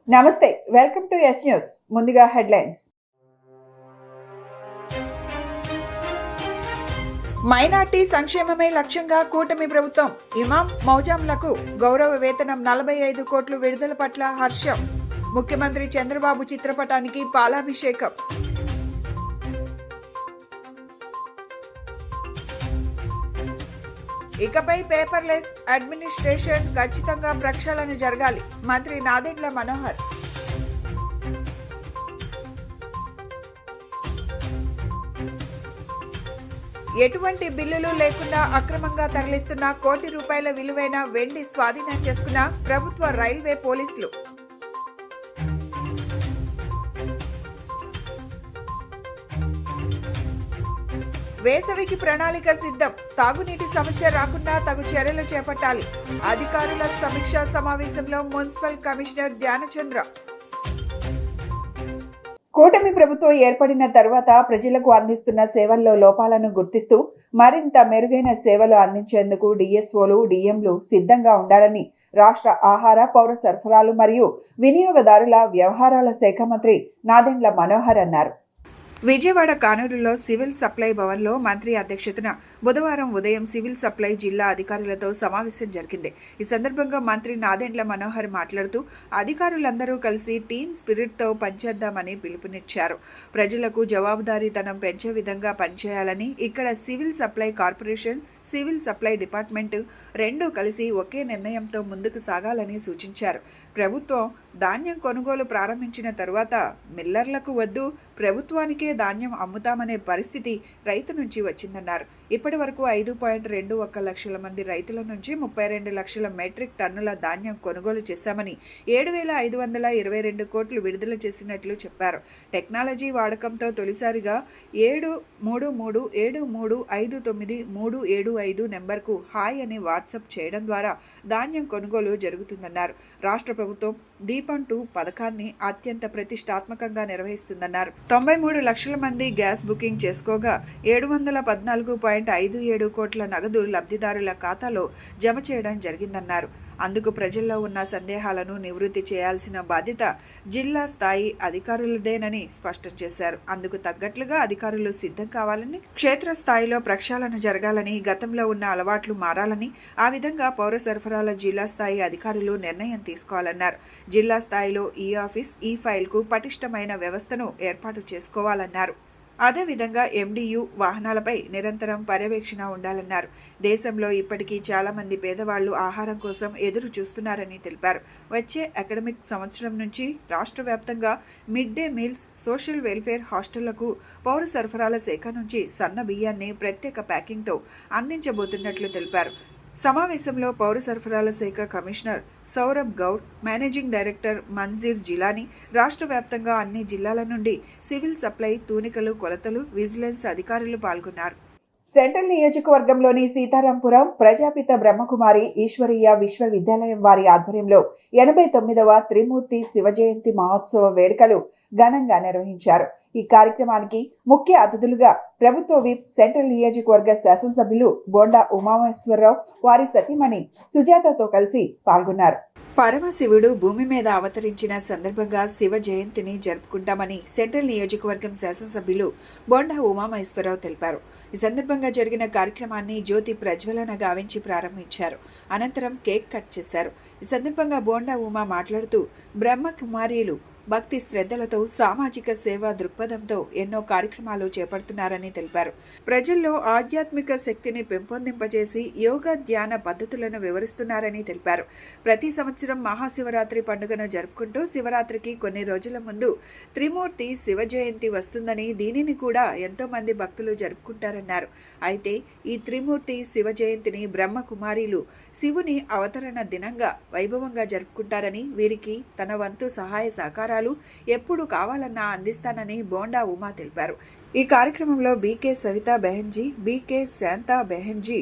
నమస్తే, welcome to yes news. ముందుగా headlines. Minority సంక్షేమమే లక్ష్యంగా కూటమి ప్రభుత్వం. ఇమాం మౌజాంలకు గౌరవ వేతనం 45 కోట్లు విడుదల పట్ల హర్షం. ముఖ్యమంత్రి చంద్రబాబు చిత్రపటానికి పాలాభిషేకం. ఇకపై పేపర్లెస్ అడ్మినిస్ట్రేషన్ ఖచ్చితంగా ప్రక్షాళన జరగాలి. మంత్రి నాదెండ్ల మనోహర్. ఎటువంటి బిల్లులు లేకుండా అక్రమంగా తరలిస్తున్న కోటి రూపాయల విలువైన వెండి స్వాధీనం చేసుకున్న ప్రభుత్వ రైల్వే పోలీసులు. వేసవికి ప్రణాళిక సిద్ధం. తాగునీటి సమస్య రాకుండా తగు చర్యలు చేపట్టాలి. అధికారుల సమీక్షా సమావేశంలో మున్సిపల్ కమిషనర్ ధ్యానచంద్ర. కూటమి ప్రభుత్వం ఏర్పడిన తర్వాత ప్రజలకు అందిస్తున్న సేవల్లో లోపాలను గుర్తిస్తూ మరింత మెరుగైన సేవలు అందించేందుకు డిఎస్ఓలు, డిఎంలు సిద్ధంగా ఉండాలని రాష్ట్ర ఆహార, పౌర సరఫరాలు మరియు వినియోగదారుల వ్యవహారాల శాఖ మంత్రి నాదెండ్ల మనోహర్ అన్నారు. విజయవాడ కానూరులో సివిల్ సప్లై భవన్లో మంత్రి అధ్యక్షతన బుధవారం ఉదయం సివిల్ సప్లై జిల్లా అధికారులతో సమావేశం జరిగింది. ఈ సందర్భంగా మంత్రి నాదెండ్ల మనోహర్ మాట్లాడుతూ అధికారులందరూ కలిసి టీమ్ స్పిరిట్తో పనిచేద్దామని పిలుపునిచ్చారు. ప్రజలకు జవాబుదారీతనం పెంచే విధంగా పనిచేయాలని, ఇక్కడ civil supply corporation, civil supply department రెండూ కలిసి ఒకే నిర్ణయంతో ముందుకు సాగాలని సూచించారు. ప్రభుత్వం ధాన్యం కొనుగోలు ప్రారంభించిన తరువాత మిల్లర్లకు వద్దు, ప్రభుత్వానికే ధాన్యం అమ్ముతామనే పరిస్థితి రైతు నుంచి వచ్చిందన్నారు. ఇప్పటి వరకు 5.21 లక్షల మంది రైతుల నుంచి 32 లక్షల మెట్రిక్ టన్నుల ధాన్యం కొనుగోలు చేశామని, 7,522 కోట్లు విడుదల చేసినట్లు చెప్పారు. టెక్నాలజీ వాడకంతో తొలిసారిగా 7337359375 నెంబర్కు హాయ్ అని వాట్సాప్ చేయడం ద్వారా ధాన్యం కొనుగోలు జరుగుతుందన్నారు. రాష్ట్ర ప్రభుత్వం దీపం 2 పథకాన్ని అత్యంత ప్రతిష్టాత్మకంగా నిర్వహిస్తుందన్నారు. 93 లక్షల మంది గ్యాస్ బుకింగ్ చేసుకోగా 714.57 కోట్ల నగదు లబ్ధిదారుల ఖాతాలో జమ చేయడం జరిగిందన్నారు. అందుకు ప్రజల్లో ఉన్న సందేహాలను నివృత్తి చేయాల్సిన బాధ్యత జిల్లా స్థాయి అధికారులదేనని స్పష్టం చేశారు. అందుకు తగ్గట్లుగా అధికారులు సిద్ధం కావాలని, క్షేత్రస్థాయిలో ప్రక్షాళన జరగాలని, గతంలో ఉన్న అలవాట్లు మారాలని, ఆ విధంగా పౌర సరఫరాల జిల్లా స్థాయి అధికారులు నిర్ణయం తీసుకోవాలన్నారు. జిల్లా స్థాయిలో ఈ ఆఫీస్, ఈ ఫైల్కు పటిష్టమైన వ్యవస్థను ఏర్పాటు చేసుకోవాలన్నారు. అదేవిధంగా ఎండియు వాహనాలపై నిరంతరం పర్యవేక్షణ ఉండాలన్నారు. దేశంలో ఇప్పటికీ చాలామంది పేదవాళ్లు ఆహారం కోసం ఎదురు చూస్తున్నారని తెలిపారు. వచ్చే అకాడమిక్ సంవత్సరం నుంచి రాష్ట్ర వ్యాప్తంగా mid day meals, social welfare హాస్టళ్లకు పౌర సరఫరాల శాఖ నుంచి సన్న బియ్యాన్ని ప్రత్యేక ప్యాకింగ్తో అందించబోతున్నట్లు తెలిపారు. సమావేశంలో పౌర సరఫరాల శాఖ commissioner Saurabh Gaur, managing director Manjeer Jilani, రాష్ట్ర వ్యాప్తంగా అన్ని జిల్లాల నుండి సివిల్ సప్లై, తూనికలు, కొలతలు, విజిలెన్స్ అధికారులు పాల్గొన్నారు. సెంట్రల్ నియోజకవర్గంలోని సీతారాంపురం ప్రజాపిత బ్రహ్మకుమారి ఈశ్వరీయ విశ్వవిద్యాలయం వారి ఆధ్వర్యంలో 89వ త్రిమూర్తి శివ జయంతి మహోత్సవ వేడుకలు ఘనంగా నిర్వహించారు. ఈ కార్యక్రమానికి ముఖ్య అతిథులుగా ప్రభుత్వ విప్, సెంట్రల్ నియోజకవర్గ శాసనసభ్యులు బోండా ఉమామహేశ్వరరావు, వారి సతీమణి సుజాతతో కలిసి పాల్గొన్నారు. పరమశివుడు భూమి మీద అవతరించిన సందర్భంగా శివ జయంతిని జరుపుకుంటామని సెంట్రల్ నియోజకవర్గం శాసనసభ్యులు బోండా ఉమామహేశ్వరరావు తెలిపారు. ఈ సందర్భంగా జరిగిన కార్యక్రమాన్ని జ్యోతి ప్రజ్వలన గావించి ప్రారంభించారు. అనంతరం కేక్ కట్ చేశారు. ఈ సందర్భంగా బోండా ఉమా మాట్లాడుతూ బ్రహ్మకుమారీలు భక్తి శ్రద్ధలతో, సామాజిక సేవా దృక్పథంతో ఎన్నో కార్యక్రమాలు చేపడుతున్నారని తెలిపారు. ప్రజల్లో ఆధ్యాత్మిక శక్తిని పెంపొందింపజేసి యోగా, ధ్యాన పద్ధతులను వివరిస్తున్నారని తెలిపారు. ప్రతి సంవత్సరం మహాశివరాత్రి పండుగను జరుపుకుంటూ శివరాత్రికి కొన్ని రోజుల ముందు త్రిమూర్తి శివ జయంతి వస్తుందని, దీనిని కూడా ఎంతో మంది భక్తులు జరుపుకుంటారన్నారు. అయితే ఈ త్రిమూర్తి శివ జయంతిని బ్రహ్మకుమారీలు శివుని అవతరణ దినంగా వైభవంగా జరుపుకుంటారని, వీరికి తన వంతు సహాయ సహకారాలు ఎప్పుడు కావాలన్నా అందిస్తానని బోండా ఉమా తెలిపారు. ఈ కార్యక్రమంలో BK Savita behenji, BK Shanta behenji,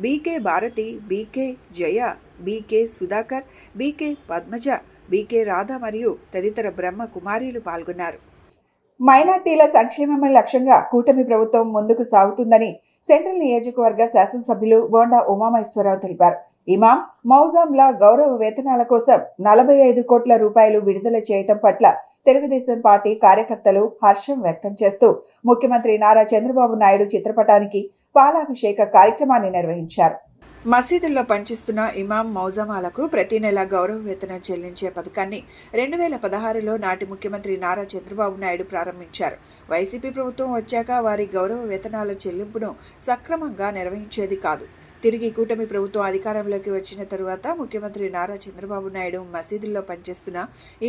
BK Bharati, BK Jaya, BK Sudhakar, BK Padmaja, BK Radha మరియు తదితర బ్రహ్మ కుమారీలు పాల్గొన్నారు. మైనార్టీల సంక్షేమమే లక్ష్యంగా కూటమి ప్రభుత్వం ముందుకు సాగుతుందని సెంట్రల్ నియోజకవర్గ శాసనసభ్యులు బోండా ఉమామహేశ్వరరావు తెలిపారు. ఇమాం, మౌజాంల గౌరవ వేతనాల కోసం 45 కోట్ల రూపాయలు విడుదల చేయటం పట్ల తెలుగుదేశం పార్టీ కార్యకర్తలు హర్షం వ్యక్తం చేస్తూ ముఖ్యమంత్రి నారా చంద్రబాబు నాయుడు చిత్రపటానికి పాలాభిషేక కార్యక్రమాన్ని నిర్వహించారు. మసీదుల్లో పనిచేస్తున్న ఇమాం, మౌజమాలకు ప్రతి నెల గౌరవ వేతనం చెల్లించే పథకాన్ని 2016లో నాటి ముఖ్యమంత్రి నారా చంద్రబాబు నాయుడు ప్రారంభించారు. వైసీపీ ప్రభుత్వం వచ్చాక వారి గౌరవ వేతనాల చెల్లింపును సక్రమంగా నిర్వహించేది కాదు. తిరిగి కూటమి ప్రభుత్వం అధికారంలోకి వచ్చిన తరువాత ముఖ్యమంత్రి నారా చంద్రబాబు నాయుడు మసీదుల్లో పనిచేస్తున్న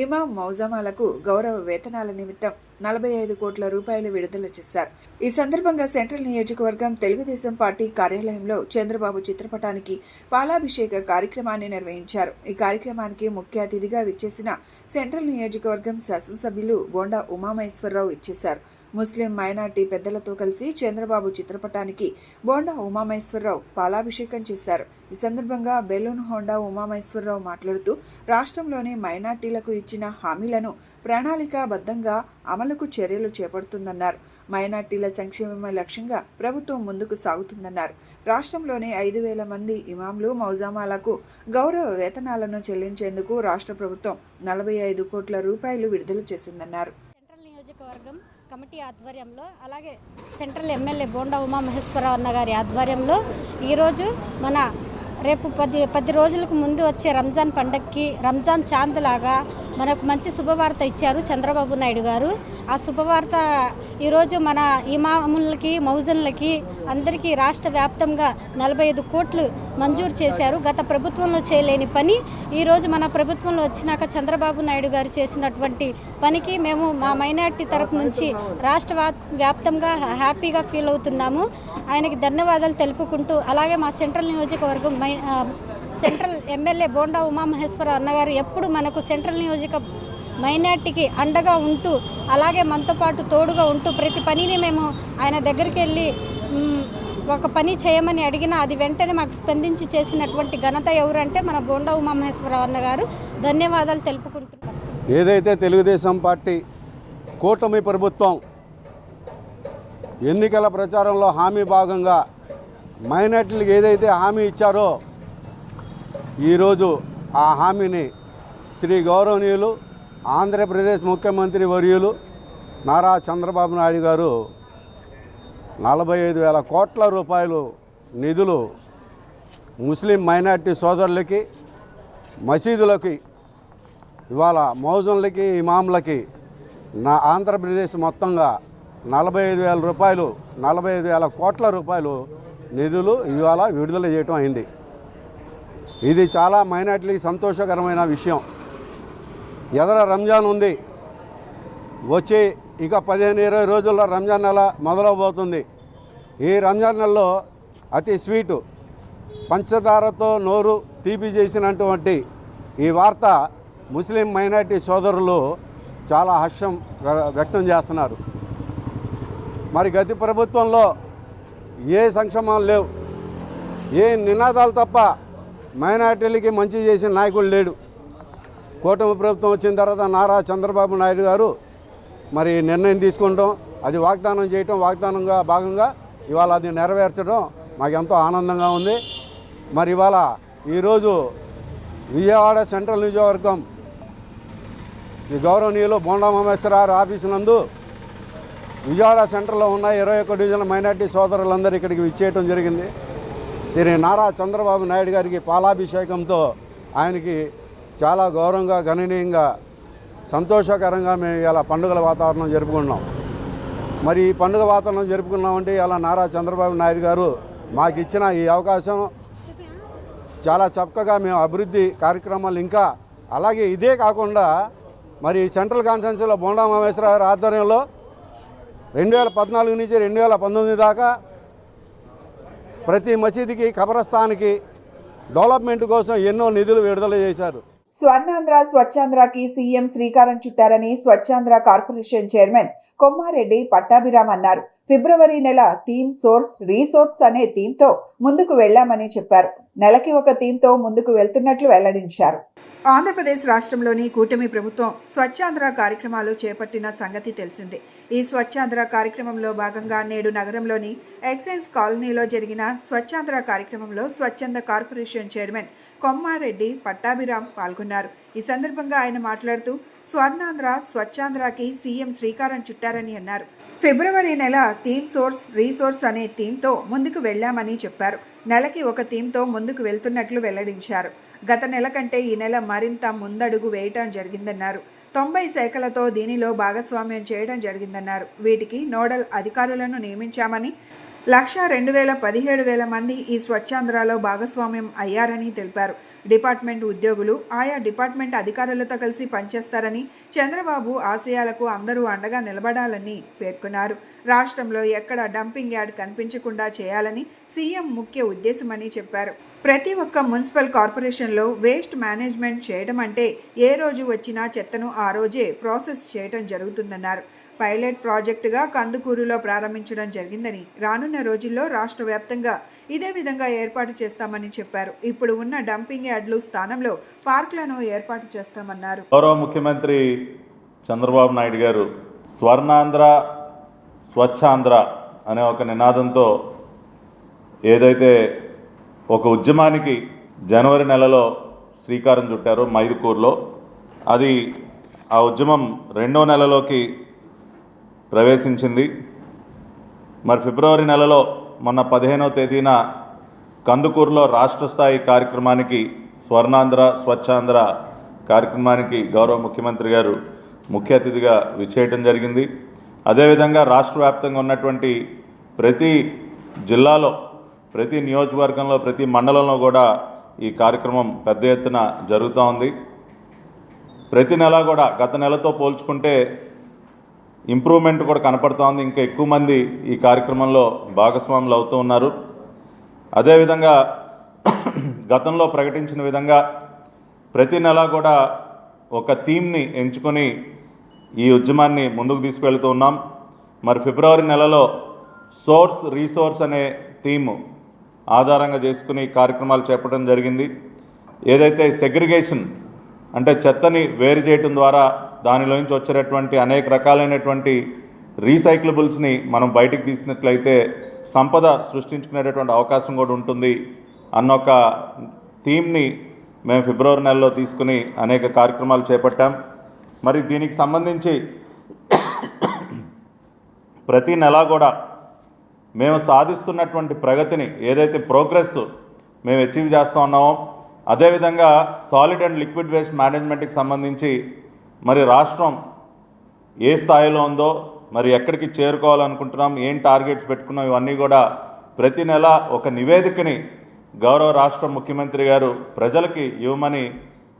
ఇమాం, మౌజమాలకు గౌరవ వేతనాల నిమిత్తం 45 కోట్ల రూపాయలు విడుదల చేశారు. ఈ సందర్భంగా సెంట్రల్ నియోజకవర్గం తెలుగుదేశం పార్టీ కార్యాలయంలో చంద్రబాబు చిత్రపటానికి పాలాభిషేక కార్యక్రమాన్ని నిర్వహించారు. ఈ కార్యక్రమానికి ముఖ్య అతిథిగా విచ్చేసిన సెంట్రల్ నియోజకవర్గం శాసనసభ్యులు బోండా ఉమామహేశ్వరరావు ఇచ్చేశారు. ముస్లిం మైనార్టీ పెద్దలతో కలిసి చంద్రబాబు చిత్రపటానికి బోండా ఉమామహేశ్వరరావు పాలాభిషేకం చేశారు. ఈ సందర్భంగా బెలూన్ హోండా ఉమామహేశ్వరరావు మాట్లాడుతూ రాష్ట్రంలోని మైనార్టీలకు ఇచ్చిన హామీలను ప్రణాళికాబద్ధంగా అమలుకు చర్యలు చేపడుతుందన్నారు. మైనార్టీల సంక్షేమమే లక్ష్యంగా ప్రభుత్వం ముందుకు సాగుతుందన్నారు. రాష్ట్రంలోని 5,000 మంది ఇమాంలు, మౌజామాలకు గౌరవ వేతనాలను చెల్లించేందుకు రాష్ట్ర ప్రభుత్వం 45 కోట్ల రూపాయలు విడుదల చేసిందన్నారు. కమిటీ ఆధ్వర్యంలో అలాగే సెంట్రల్ ఎమ్మెల్యే బోండా ఉమామహేశ్వరరావు అన్న గారి ఆధ్వర్యంలో ఈరోజు మన రేపు 10 రోజులకు ముందు వచ్చే రంజాన్ పండగకి రంజాన్ చాంద్ లాగా మనకు మంచి శుభవార్త ఇచ్చారు చంద్రబాబు నాయుడు గారు. ఆ శుభవార్త ఈరోజు మన ఇమాములకి, మౌజన్లకి అందరికీ రాష్ట్ర వ్యాప్తంగా 45 కోట్లు మంజూరు చేశారు. గత ప్రభుత్వంలో చేయలేని పని ఈరోజు మన ప్రభుత్వంలో వచ్చినాక చంద్రబాబు నాయుడు గారు చేసినటువంటి పనికి మేము మా మైనార్టీ తరఫు నుంచి రాష్ట్ర వ్యాప్తంగా హ్యాపీగా ఫీల్ అవుతున్నాము. ఆయనకి ధన్యవాదాలు తెలుపుకుంటూ అలాగే మా సెంట్రల్ నియోజకవర్గం సెంట్రల్ ఎమ్మెల్యే బోండా ఉమామహేశ్వరరావు అన్నగారు ఎప్పుడు మనకు సెంట్రల్ నియోజక మైనార్టీకి అండగా ఉంటూ అలాగే మనతో పాటు తోడుగా ఉంటూ ప్రతి పనిని మేము ఆయన దగ్గరికి వెళ్ళి ఒక పని చేయమని అడిగినా అది వెంటనే మాకు స్పందించి చేసినటువంటి ఘనత ఎవరంటే మన బోండా ఉమామహేశ్వరరావు అన్నగారు. ధన్యవాదాలు తెలుపుకుంటున్నాం. ఏదైతే తెలుగుదేశం పార్టీ కూటమి ప్రభుత్వం ఎన్నికల ప్రచారంలో హామీ భాగంగా మైనార్టీలకు ఏదైతే హామీ ఇచ్చారో ఈరోజు ఆ హామీని శ్రీ గౌరవనీయులు ఆంధ్రప్రదేశ్ ముఖ్యమంత్రి వర్యులు నారా చంద్రబాబు నాయుడు గారు 45,000 కోట్ల రూపాయలు నిధులు ముస్లిం మైనార్టీ సోదరులకి, మసీదులకి, ఇవాళ మౌజన్లకి, ఇమాంలకి ఆంధ్రప్రదేశ్ మొత్తంగా 45,000 రూపాయలు 45,000 కోట్ల రూపాయలు నిధులు ఇవాళ విడుదల చేయటం అయింది. ఇది చాలా మైనార్టీలకు సంతోషకరమైన విషయం. ఎదర రంజాన్ ఉంది, వచ్చి ఇక 15-20 రోజుల్లో రంజాన్ నెల మొదలవబోతుంది. ఈ రంజాన్ నెలలో అతి స్వీటు పంచదారతో నోరు తీపి చేసినటువంటి ఈ వార్త ముస్లిం మైనార్టీ సోదరులు చాలా హర్షం వ్యక్తం చేస్తున్నారు. మరి గత ప్రభుత్వంలో ఏ సంక్షేమాలు లేవు, ఏ నినాదాలు తప్ప మైనార్టీలకి మంచి చేసిన నాయకుడు లేడు. కూటమి ప్రభుత్వం వచ్చిన తర్వాత నారా చంద్రబాబు నాయుడు గారు మరి నిర్ణయం తీసుకుంటాం, అది వాగ్దానం చేయటం, వాగ్దానంగా భాగంగా ఇవాళ అది నెరవేర్చడం మాకు ఎంతో ఆనందంగా ఉంది. మరి ఇవాళ ఈరోజు విజయవాడ సెంట్రల్ నియోజకవర్గం ఈ గౌరవనీయులు బోండా ఉమామహేశ్వరరావు ఆఫీసు నందు విజయవాడ సెంటర్లో ఉన్న 21 డివిజన్ మైనార్టీ సోదరులందరూ ఇక్కడికి విచ్చేయటం జరిగింది. దీని నారా చంద్రబాబు నాయుడు గారికి పాలాభిషేకంతో ఆయనకి చాలా గౌరవంగా, గణనీయంగా, సంతోషకరంగా మేము ఇలా పండుగల వాతావరణం జరుపుకున్నాం. మరి ఈ పండుగ వాతావరణం జరుపుకున్నామంటే ఇలా నారా చంద్రబాబు నాయుడు గారు మాకు ఇచ్చిన ఈ అవకాశం చాలా చక్కగా మేము అభివృద్ధి కార్యక్రమాలు ఇంకా అలాగే ఇదే కాకుండా మరి సెంట్రల్ కాన్స్టిట్యున్సీలో బోండా ఉమామహేశ్వరరావు గారి ఆధ్వర్యంలో 2014 నుంచి 2019 దాకా ప్రతి మసీదుకి, కబరస్థానికి డెవలప్మెంట్ కోసం ఎన్నో నిధులు విడుదల చేశారు. స్వర్ణాంధ్ర స్వచ్ఛాంధ్రకి సీఎం శ్రీకారం చుట్టారని స్వచ్ఛాంధ్ర కార్పొరేషన్ చైర్మన్ కొమ్మారెడ్డి పట్టాభిరామ్ అన్నారు. ఫిబ్రవరి నెల థీమ్ సోర్స్ రీసోర్స్ అనే థీమ్తో ముందుకు వెళ్లామని చెప్పారు. నెలకి ఒక థీమ్తో ముందుకు వెళ్తున్నట్లు వెల్లడించారు. ఆంధ్రప్రదేశ్ రాష్ట్రంలోని కూటమి ప్రభుత్వం స్వచ్ఛాంధ్ర కార్యక్రమాలు చేపట్టిన సంగతి తెలిసిందే. ఈ స్వచ్ఛాంధ్ర కార్యక్రమంలో భాగంగా నేడు నగరంలోని ఎక్సైజ్ కాలనీలో జరిగిన స్వచ్ఛాంధ్ర కార్యక్రమంలో స్వచ్ఛంద కార్పొరేషన్ చైర్మన్ కొమ్మారెడ్డి పట్టాభిరామ్ పాల్గొన్నారు. ఈ సందర్భంగా ఆయన మాట్లాడుతూ స్వర్ణాంధ్ర స్వచ్ఛాంధ్రకి సీఎం శ్రీకారం చుట్టారని అన్నారు. ఫిబ్రవరి నెల థీమ్ సోర్స్ రీసోర్స్ అనే థీమ్తో ముందుకు వెళ్లామని చెప్పారు. నెలకి ఒక థీమ్తో ముందుకు వెళ్తున్నట్లు వెల్లడించారు. గత నెల కంటే ఈ నెల మరింత ముందడుగు వేయటం జరిగిందన్నారు. 90 శాఖలతో దీనిలో భాగస్వామ్యం చేయడం జరిగిందన్నారు. వీటికి నోడల్ అధికారులను నియమించామని 1,02,000-17,000 మంది ఈ స్వచ్ఛాంధ్రలో భాగస్వామ్యం అయ్యారని తెలిపారు. డిపార్ట్మెంట్ ఉద్యోగులు ఆయా డిపార్ట్మెంట్ అధికారులతో కలిసి పనిచేస్తారని, చంద్రబాబు ఆశయాలకు అందరూ అండగా నిలబడాలని పేర్కొన్నారు. రాష్ట్రంలో ఎక్కడ డంపింగ్ యార్డ్ కనిపించకుండా చేయాలని సీఎం ముఖ్య ఉద్దేశమని చెప్పారు. ప్రతి ఒక్క మున్సిపల్ కార్పొరేషన్లో వేస్ట్ మేనేజ్మెంట్ చేయడం అంటే ఏ రోజు వచ్చినా చెత్తను ఆ రోజే ప్రాసెస్ చేయడం జరుగుతుందన్నారు. పైలట్ ప్రాజెక్టుగా కందుకూరులో ప్రారంభించడం జరిగిందని, రానున్న రోజుల్లో రాష్ట్ర వ్యాప్తంగా ఇదే విధంగా ఏర్పాటు చేస్తామని చెప్పారు. ఇప్పుడు ఉన్న డంపింగ్ యార్డులు స్థానంలో పార్కులను ఏర్పాటు చేస్తామన్నారు. గౌరవ ముఖ్యమంత్రి చంద్రబాబు నాయుడు గారు స్వర్ణాంధ్ర స్వచ్ఛాంధ్ర అనే ఒక నినాదంతో ఏదైతే ఒక ఉద్యమానికి జనవరి నెలలో శ్రీకారం చుట్టారో మైదుకూరులో, అది ఆ ఉద్యమం 2వ నెలలోకి ప్రవేశించింది. మరి ఫిబ్రవరి నెలలో మొన్న 15వ తేదీన కందుకూరులో రాష్ట్ర స్థాయి కార్యక్రమానికి స్వర్ణాంధ్ర స్వచ్ఛాంధ్ర కార్యక్రమానికి గౌరవ ముఖ్యమంత్రి గారు ముఖ్య అతిథిగా విచ్చేయటం జరిగింది. అదేవిధంగా రాష్ట్ర వ్యాప్తంగా ఉన్నటువంటి ప్రతి జిల్లాలో, ప్రతి నియోజకవర్గంలో, ప్రతి మండలంలో కూడా ఈ కార్యక్రమం పెద్ద ఎత్తున జరుగుతూ ఉంది. ప్రతి నెల కూడా గత నెలతో పోల్చుకుంటే ఇంప్రూవ్మెంట్ కూడా కనపడుతూ ఉంది. ఇంకా ఎక్కువ మంది ఈ కార్యక్రమంలో భాగస్వాములు అవుతూ ఉన్నారు. అదేవిధంగా గతంలో ప్రకటించిన విధంగా ప్రతి నెల కూడా ఒక థీమ్ని ఎంచుకొని ఈ ఉద్యమాన్ని ముందుకు తీసుకువెళ్తూ ఉన్నాం. మరి ఫిబ్రవరి నెలలో సోర్స్ రీసోర్స్ అనే థీమ్ ఆధారంగా చేసుకుని కార్యక్రమాలు చేపట్టడం జరిగింది. ఏదైతే సెగ్రిగేషన్ అంటే చెత్తని వేరు చేయటం ద్వారా దానిలోంచి వచ్చేటటువంటి అనేక రకాలైనటువంటి రీసైక్లబుల్స్ని మనం బయటికి తీసినట్లయితే సంపద సృష్టించుకునేటటువంటి అవకాశం కూడా ఉంటుంది అన్న ఒక థీమ్ని మేము ఫిబ్రవరి నెలలో తీసుకుని అనేక కార్యక్రమాలు చేపట్టాం. మరి దీనికి సంబంధించి ప్రతి నెల కూడా మేము సాధిస్తున్నటువంటి ప్రగతిని, ఏదైతే ప్రోగ్రెస్ మేము అచీవ్ చేస్తూ ఉన్నామో, అదేవిధంగా సాలిడ్ అండ్ లిక్విడ్ వేస్ట్ మేనేజ్మెంట్కి సంబంధించి మరి రాష్ట్రం ఏ స్థాయిలో ఉందో, మరి ఎక్కడికి చేరుకోవాలనుకుంటున్నాం, ఏం టార్గెట్స్ పెట్టుకున్నాం, ఇవన్నీ కూడా ప్రతి నెల ఒక నివేదికని గౌరవ రాష్ట్ర ముఖ్యమంత్రి గారు ప్రజలకి ఇవ్వమని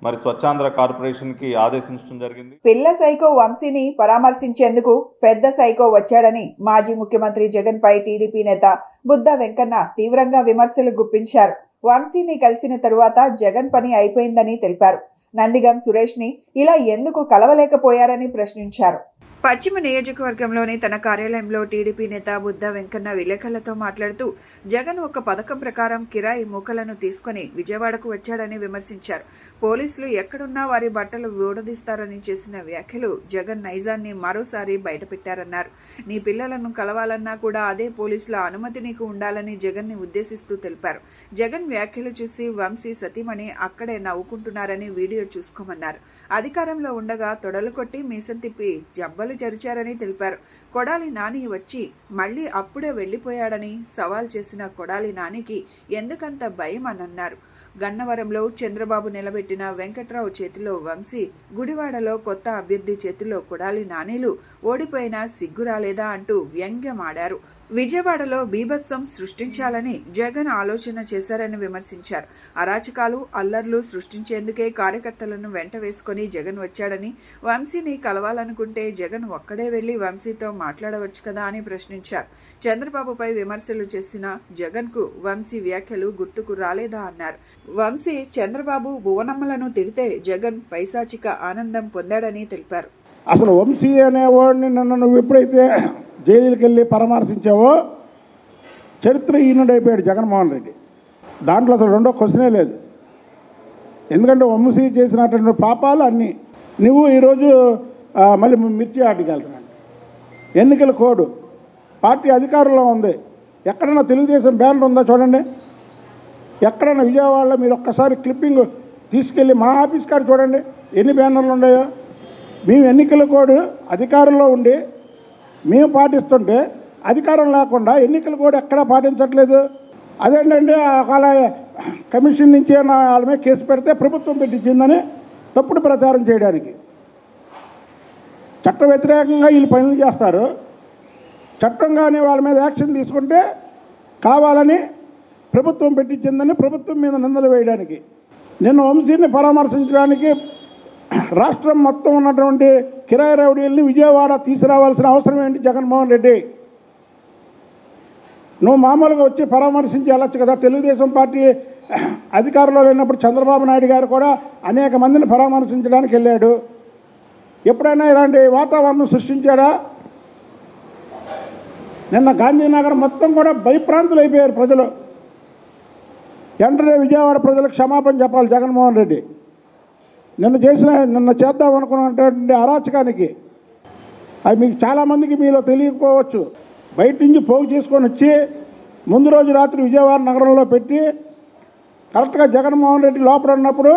మరి స్వచ్ఛాంధ్ర కార్పొరేషన్కి ఆదేశించడం జరిగింది. పిల్ల సైకో వంశీని పరామర్శించేందుకు పెద్ద సైకో వచ్చాడని మాజీ ముఖ్యమంత్రి జగన్ పై టీడీపీ నేత బుద్ధ వెంకన్న తీవ్రంగా విమర్శలు గుప్పించారు. వంశీని కలిసిన తరువాత జగన్ పని అయిపోయిందని తెలిపారు. నందిగం సురేష్ని ఇలా ఎందుకు కలవలేకపోయారని ప్రశ్నించారు. పశ్చిమ నియోజకవర్గంలోని తన కార్యాలయంలో టీడీపీ నేత బుద్ధ వెంకన్న విలేకరులతో మాట్లాడుతూ జగన్ ఒక పథకం ప్రకారం కిరాయి మూకలను తీసుకుని విజయవాడకు వచ్చాడని విమర్శించారు. పోలీసులు ఎక్కడున్నా వారి బట్టలు ఊడదీస్తారని చేసిన వ్యాఖ్యలు జగన్ నైజాన్ని మరోసారి బయటపెట్టారన్నారు. నీ పిల్లలను కలవాలన్నా కూడా అదే పోలీసుల అనుమతి నీకు ఉండాలని జగన్ని ఉద్దేశిస్తూ తెలిపారు. జగన్ వ్యాఖ్యలు చూసి వంశీ సతీమణి అక్కడే నవ్వుకుంటున్నారని వీడియో చూసుకోమన్నారు. అధికారంలో ఉండగా తొడలు కొట్టి మీసం తిప్పి జబ్బలు జరిచారని తెలిపారు. కొడాలి నాని వచ్చి మళ్ళీ అప్పుడే వెళ్లిపోయాడని సవాల్ చేసిన కొడాలి నానికి ఎందుకంత భయం అని అన్నారు. గన్నవరంలో చంద్రబాబు నిలబెట్టిన వెంకట్రావు చేతిలో వంశీ, గుడివాడలో కొత్త అభ్యర్థి చేతిలో కొడాలి నానీలు ఓడిపోయినా సిగ్గురాలేదా అంటూ వ్యంగ్యమాడారు. విజయవాడలో బీభత్సం సృష్టించాలని జగన్ ఆలోచన చేశారని విమర్శించారు. అరాచకాలు, అల్లర్లు సృష్టించేందుకే కార్యకర్తలను వెంట వేసుకొని జగన్ వచ్చాడని, వంశీని కలవాలనుకుంటే జగన్ ఒక్కడే వెళ్లి వంశీతో మాట్లాడవచ్చు కదా అని ప్రశ్నించారు. చంద్రబాబుపై విమర్శలు చేసిన జగన్కు వంశీ వ్యాఖ్యలు గుర్తుకు రాలేదా అన్నారు. వంశీ చంద్రబాబు, భువనమ్మలను తిడితే జగన్ పైశాచిక ఆనందం పొందాడని తెలిపారు. అసలు వంశీ అనేవాడిని నువ్వు ఎప్పుడైతే జైలుకి వెళ్ళి పరామర్శించావో చరిత్ర ఈనుడైపోయాడు జగన్మోహన్ రెడ్డి. దాంట్లో అసలు రెండో క్వశ్చనే లేదు. ఎందుకంటే వంశీ చేసినటువంటి పాపాలు అన్నీ. నువ్వు ఈరోజు మళ్ళీ మిర్చి ఆటకి వెళ్తున్నాను. ఎన్నికల కోడ్ పార్టీ అధికారంలో ఉంది. ఎక్కడైనా తెలుగుదేశం బ్యానర్ ఉందా చూడండి. ఎక్కడైనా విజయవాడలో మీరు ఒక్కసారి క్లిప్పింగ్ తీసుకెళ్ళి మా ఆఫీస్ కాడ చూడండి ఎన్ని బ్యానర్లు ఉన్నాయో. మేము ఎన్నికల కోడ్ అధికారంలో ఉండి మేము పాటిస్తుంటే అధికారం లేకుండా ఎన్నికల కోడ్ ఎక్కడా పాటించట్లేదు. అదేంటంటే ఒకవేళ కమిషన్ నుంచి వాళ్ళ మీద కేసు పెడితే ప్రభుత్వం పెట్టించిందని తప్పుడు ప్రచారం చేయడానికి. చట్ట వ్యతిరేకంగా వీళ్ళు పనులు చేస్తారు. చట్టం కానీ వాళ్ళ మీద యాక్షన్ తీసుకుంటే కావాలని ప్రభుత్వం పెట్టించిందని ప్రభుత్వం మీద నిందలు వేయడానికి. నిన్న వంశీని పరామర్శించడానికి రాష్ట్రం మొత్తం ఉన్నటువంటి కిరాయి రౌడీల్ని విజయవాడ తీసుకురావాల్సిన అవసరం ఏంటి జగన్మోహన్ రెడ్డి? నువ్వు మామూలుగా వచ్చి పరామర్శించి వెళ్ళొచ్చు కదా. తెలుగుదేశం పార్టీ అధికారంలో లేనప్పుడు చంద్రబాబు నాయుడు గారు కూడా అనేక మందిని పరామర్శించడానికి వెళ్ళాడు. ఎప్పుడైనా ఇలాంటి వాతావరణం సృష్టించాడా? నిన్న గాంధీనగర్ మొత్తం కూడా భయప్రాంతులు అయిపోయారు ప్రజలు. వెంటనే విజయవాడ ప్రజలకు క్షమాపణ చెప్పాలి జగన్మోహన్ రెడ్డి. నిన్న చేద్దాం అనుకున్నటువంటి అరాచకానికి అది మీకు చాలామందికి మీలో తెలియకపోవచ్చు. బయట నుంచి పోగు చేసుకొని వచ్చి ముందు రోజు రాత్రి విజయవాడ నగరంలో పెట్టి కరెక్ట్గా జగన్మోహన్ రెడ్డి లోపల ఉన్నప్పుడు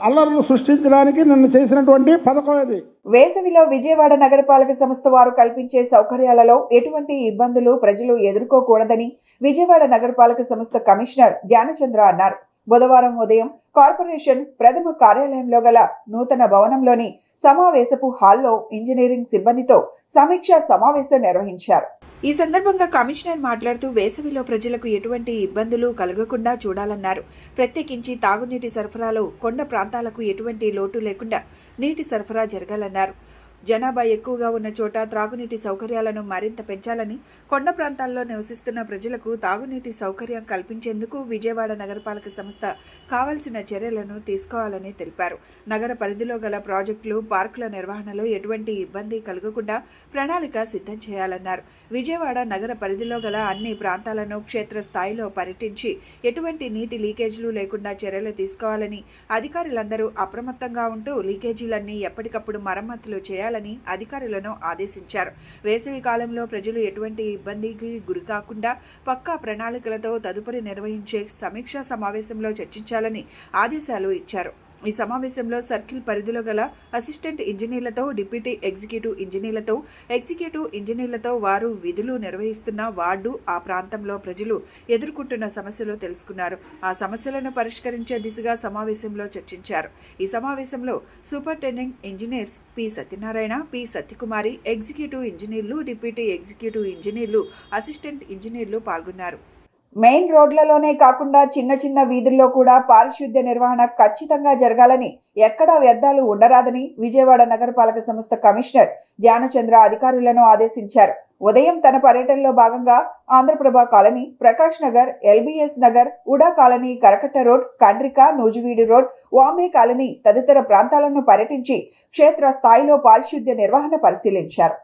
అల్లర్లు సృష్టించడానికి నిన్న చేసినటువంటి పథకం అది. వేసవిలో విజయవాడ నగరపాలక సంస్థ వారు కల్పించే సౌకర్యాలలో ఎటువంటి ఇబ్బందులు ప్రజలు ఎదుర్కోకూడదని విజయవాడ నగరపాలక సంస్థ కమిషనర్ జ్ఞానచంద్ర అన్నారు. బుధవారం ఉదయం కార్పొరేషన్ ప్రథమ కార్యాలయంలో గల నూతన భవనంలోని సమావేశపు హాల్లో ఇంజనీరింగ్ సిబ్బందితో సమీక్షా సమావేశం నిర్వహించారు. ఈ సందర్భంగా కమిషనర్ మాట్లాడుతూ వేసవిలో ప్రజలకు ఎటువంటి ఇబ్బందులు కలగకుండా చూడాలన్నారు. ప్రత్యేకించి తాగునీటి సరఫరాలో కొండ ప్రాంతాలకు ఎటువంటి లోటు లేకుండా నీటి సరఫరా జరగాలన్నారు. జనాభా ఎక్కువగా ఉన్న చోట త్రాగునీటి సౌకర్యాలను మరింత పెంచాలని, కొండ ప్రాంతాల్లో నివసిస్తున్న ప్రజలకు తాగునీటి సౌకర్యం కల్పించేందుకు విజయవాడ నగరపాలక సంస్థ కావాల్సిన చర్యలను తీసుకోవాలని తెలిపారు. నగర పరిధిలో గల ప్రాజెక్టులు, పార్కుల నిర్వహణలో ఎటువంటి ఇబ్బంది కలగకుండా ప్రణాళిక సిద్ధం చేయాలన్నారు. విజయవాడ నగర పరిధిలో గల అన్ని ప్రాంతాలను క్షేత్రస్థాయిలో పర్యటించి ఎటువంటి నీటి లీకేజీలు లేకుండా చర్యలు తీసుకోవాలని, అధికారులందరూ అప్రమత్తంగా ఉంటూ లీకేజీలన్నీ ఎప్పటికప్పుడు మరమ్మతులు చేయాలని అధికారులను ఆదేశించారు. వేసవి కాలంలో ప్రజలు ఎటువంటి ఇబ్బందికి గురికాకుండా పక్కా ప్రణాళికలతో తదుపరి నిర్వహించే సమీక్షా సమావేశంలో చర్చించాలని ఆదేశాలు ఇచ్చారు. ఈ సమావేశంలో సర్కిల్ పరిధిలో గల అసిస్టెంట్ ఇంజనీర్లతో, డిప్యూటీ ఎగ్జిక్యూటివ్ ఇంజనీర్లతో వారు విధులు నిర్వహిస్తున్న వార్డు, ఆ ప్రాంతంలో ప్రజలు ఎదుర్కొంటున్న సమస్యలు తెలుసుకున్నారు. ఆ సమస్యలను పరిష్కరించే దిశగా సమావేశంలో చర్చించారు. ఈ సమావేశంలో superintendent engineers P Satyanarayana, P Satyakumari, executive ఇంజనీర్లు, డిప్యూటీ ఎగ్జిక్యూటివ్ ఇంజనీర్లు, అసిస్టెంట్ ఇంజనీర్లు పాల్గొన్నారు. మెయిన్ రోడ్లలోనే కాకుండా చిన్న చిన్న వీధుల్లో కూడా పారిశుద్ధ్య నిర్వహణ ఖచ్చితంగా జరగాలని, ఎక్కడా వ్యర్థాలు ఉండరాదని విజయవాడ నగరపాలక సంస్థ కమిషనర్ జ్ఞానచంద్ర అధికారులను ఆదేశించారు. ఉదయం తన పర్యటనలో భాగంగా Andhraprabha colony, Prakash Nagar, LBS Nagar, UDA colony, Karakatta road, Kandrika, Nuzvid road, Vambay colony తదితర ప్రాంతాలను పర్యటించి క్షేత్ర స్థాయిలో పారిశుద్ధ్య నిర్వహణ పరిశీలించారు.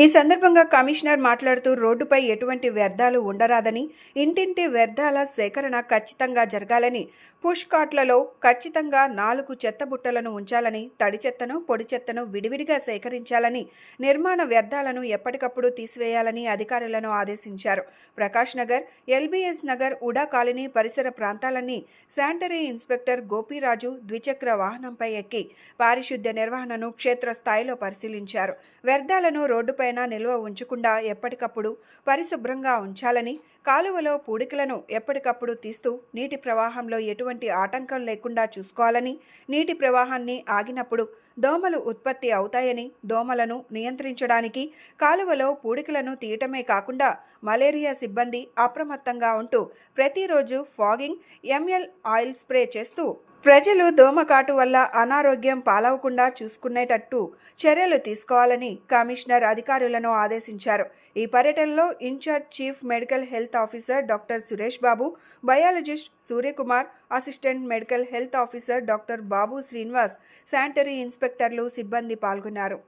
ఈ సందర్భంగా కమిషనర్ మాట్లాడుతూ రోడ్డుపై ఎటువంటి వ్యర్థాలు ఉండరాదని, ఇంటింటి వ్యర్థాల సేకరణ ఖచ్చితంగా జరగాలని, పుష్ కార్ట్లలో ఖచ్చితంగా 4 చెత్త బుట్టలను ఉంచాలని, తడి చెత్తను, పొడి చెత్తను విడివిడిగా సేకరించాలని, నిర్మాణ వ్యర్థాలను ఎప్పటికప్పుడు తీసివేయాలని అధికారులను ఆదేశించారు. Prakash Nagar, LBS Nagar, UDA colony పరిసర ప్రాంతాలన్నీ శానిటరీ ఇన్స్పెక్టర్ గోపీరాజు ద్విచక్ర వాహనంపై ఎక్కి పారిశుద్ధ్య నిర్వహణను క్షేత్రస్థాయిలో పరిశీలించారు. వ్యర్థాలను రోడ్డుపైన నిల్వ ఉంచకుండా ఎప్పటికప్పుడు పరిశుభ్రంగా ఉంచాలని, కాలువలో పూడికలను ఎప్పటికప్పుడు తీస్తూ నీటి ప్రవాహంలో ఎటువంటి ఆటంకం లేకుండా చూసుకోవాలని, నీటి ప్రవాహాన్ని ఆగినప్పుడు దోమలు ఉత్పత్తి అవుతాయని, దోమలను నియంత్రించడానికి కాలువలో పూడికలను తీయటమే కాకుండా మలేరియా సిబ్బంది అప్రమత్తంగా ఉంటూ ప్రతిరోజు ఫాగింగ్, ఎంఎల్ ఆయిల్ స్ప్రే చేస్తూ ప్రజలు దోమకాటు వల్ల అనారోగ్యం పాలవకుండా చూసుకునేటట్టు చర్యలు తీసుకోవాలని కమిషనర్ అధికారులను ఆదేశించారు. ఈ పర్యటనలో incharge chief medical health officer doctor Suresh Babu, biologist Suryakumar, assistant medical health officer doctor Babu Srinivas, sanitary ఇన్స్పెక్టర్లు, సిబ్బంది పాల్గొన్నారు.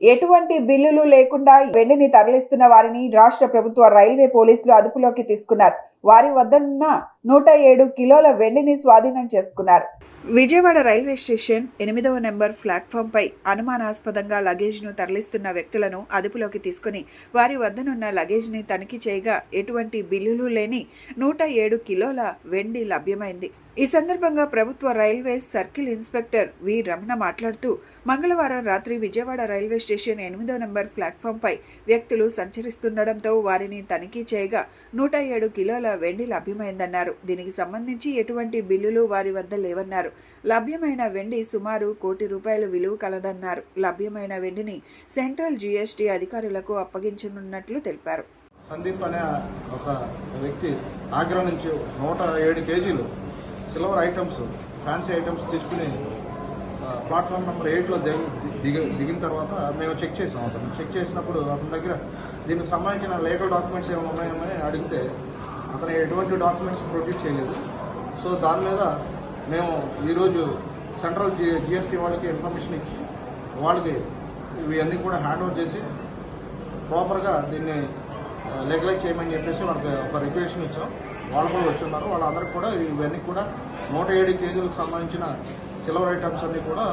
ఎటువంటి బిల్లులు లేకుండా వెండిని తరలిస్తున్న వారిని రాష్ట్ర ప్రభుత్వ రైల్వే పోలీసులు అదుపులోకి తీసుకున్నారు. వారి వద్దనున్న 107 కిలోల వెండిని స్వాధీనం చేసుకున్నారు. విజయవాడ రైల్వే స్టేషన్ 8వ నెంబర్ ప్లాట్ఫామ్పై అనుమానాస్పదంగా లగేజ్ను తరలిస్తున్న వ్యక్తులను అదుపులోకి తీసుకుని వారి వద్దనున్న లగేజ్ని తనిఖీ చేయగా ఎటువంటి బిల్లులు లేని 107 కిలోల వెండి లభ్యమైంది. ఈ సందర్భంగా ప్రభుత్వ రైల్వే సర్కిల్ ఇన్స్పెక్టర్ వి రమణ మాట్లాడుతూ, మంగళవారం రాత్రి విజయవాడ రైల్వే స్టేషన్ 8వ నెంబర్ ప్లాట్ఫామ్పై వ్యక్తులు సంచరిస్తుండటంతో వారిని తనిఖీ చేయగా 107 కిలోల వెండి లభ్యమైందన్నారు. దీనికి సంబంధించి ఎటువంటి బిల్లులు వారి వద్ద లేవన్నారు. లభ్యమైన వెండి సుమారు ₹1,00,00,000 విలువ కలదన్నారు. లభ్యమైన వెండిని సెంట్రల్ జీఎస్టీ అధికారులకు అప్పగించనున్నట్లు తెలిపారు. సందీప్ అనే ఒక వ్యక్తి ఆగ్రా నుంచి 107 కేజీలు సిల్వర్ ఐటమ్స్, ఫ్యాన్సీ ఐటమ్స్ తీసుకుని ప్లాట్ఫామ్ నెంబర్ 8లో దిగిన తర్వాత మేము చెక్ చేసాం. అతను చెక్ చేసినప్పుడు అతని దగ్గర దీనికి సంబంధించిన లీగల్ డాక్యుమెంట్స్ ఏమైనా ఉన్నాయని అడిగితే అతను ఎటువంటి డాక్యుమెంట్స్ ప్రొడ్యూస్ చేయలేదు. సో దాని మీద మేము ఈరోజు సెంట్రల్ జిఎస్టీ వాళ్ళకి ఇన్ఫర్మేషన్ ఇచ్చి వాళ్ళకి ఇవన్నీ కూడా హ్యాండ్ ఓవర్ చేసి ప్రాపర్గా దీన్ని లీగలైజ్ చేయమని చెప్పేసి వాళ్ళకి ఒక రిక్వెషన్ ఇచ్చాం. వాళ్ళు కూడా వచ్చి ఉన్నారు. వాళ్ళందరికీ కూడా ఇవన్నీ కూడా 107 కేజీలకు సంబంధించిన సిల్వర్ ఐటమ్స్ అన్ని కూడా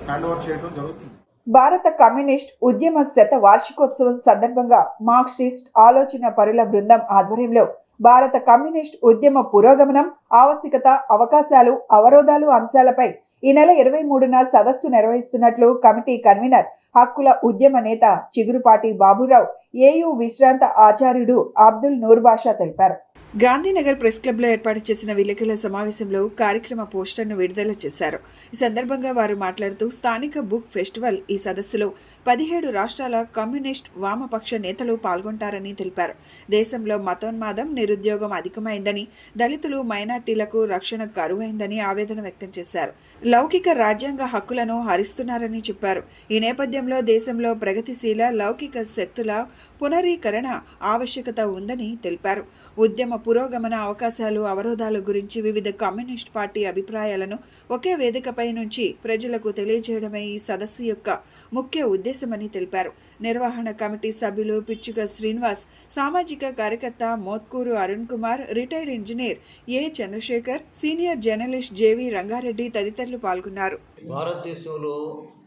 హ్యాండ్ ఓవర్ చేయడం జరుగుతుంది. భారత కమ్యూనిస్ట్ ఉద్యమ శత వార్షికోత్సవం సందర్భంగా మార్క్సిస్ట్ ఆలోచన పరుల బృందం ఆధ్వర్యంలో భారత కమ్యూనిస్ట్ ఉద్యమ పురోగమనం, ఆవశ్యకత, అవకాశాలు, అవరోధాలు అంశాలపై ఈ నెల 23న సదస్సు నిర్వహిస్తున్నట్లు కమిటీ కన్వీనర్, హక్కుల ఉద్యమ నేత చిగురుపాటి బాబురావు, ఏయూ విశ్రాంత ఆచార్యుడు అబ్దుల్ నూర్ బాషా తెలిపారు. గాంధీనగర్ ప్రెస్ క్లబ్లో ఏర్పాటు చేసిన విలేకరుల సమావేశంలో కార్యక్రమ పోస్టర్ను విడుదల చేశారు. ఈ సందర్భంగా వారు మాట్లాడుతూ, స్థానిక బుక్ ఫెస్టివల్ ఈ సదస్సులో 17 రాష్ట్రాల కమ్యూనిస్ట్ వామపక్ష నేతలు పాల్గొంటారని తెలిపారు. దేశంలో మతోన్మాదం, నిరుద్యోగం అధికమైందని, దళితులు, మైనార్టీలకు రక్షణ కరువైందని ఆవేదన వ్యక్తం చేశారు. లౌకిక రాజ్యాంగ హక్కులను హరిస్తున్నారని చెప్పారు. ఈ నేపథ్యంలో దేశంలో ప్రగతిశీల లౌకిక శక్తుల పునరీకరణ ఆవశ్యకత ఉందని తెలిపారు. ఉద్యమ పురోగమన, అవకాశాలు, అవరోధాల గురించి వివిధ కమ్యూనిస్ట్ పార్టీ అభిప్రాయాలను ఒకే వేదికపై నుంచి ప్రజలకు తెలియజేయడమే ఈ సదస్సు యొక్క ముఖ్య ఉద్దేశమని తెలిపారు. నిర్వహణ కమిటీ సభ్యులు పిచ్చుక శ్రీనివాస్, సామాజిక కార్యకర్త Mothkur Arun Kumar, retired engineer A Chandrasekhar, senior journalist JV Rangareddy తదితరులు పాల్గొన్నారు. భారతదేశంలో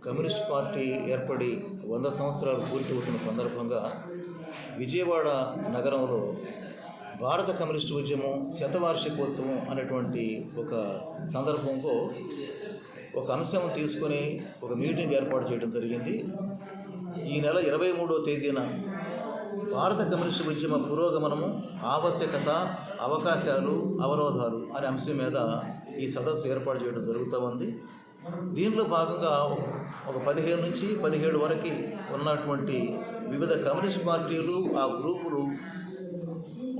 కమ్యూనిస్ట్ పార్టీ ఏర్పడి 100 సంవత్సరాలు పూర్తి అవుతున్న సందర్భంగా విజయవాడ నగరంలో భారత కమ్యూనిస్టు ఉద్యమం శతవార్షికోత్సవం అనేటువంటి ఒక సందర్భంలో ఒక అంశం తీసుకొని ఒక మీటింగ్ ఏర్పాటు చేయడం జరిగింది. ఈ నెల 23వ తేదీన భారత కమ్యూనిస్టు ఉద్యమ పురోగమనము, ఆవశ్యకత, అవకాశాలు, అవరోధాలు అనే అంశం మీద ఈ సదస్సు ఏర్పాటు చేయడం జరుగుతూ ఉంది. దీనిలో భాగంగా ఒక 15 నుంచి 17 వరకు ఉన్నటువంటి వివిధ కమ్యూనిస్ట్ పార్టీలు, ఆ గ్రూపులు,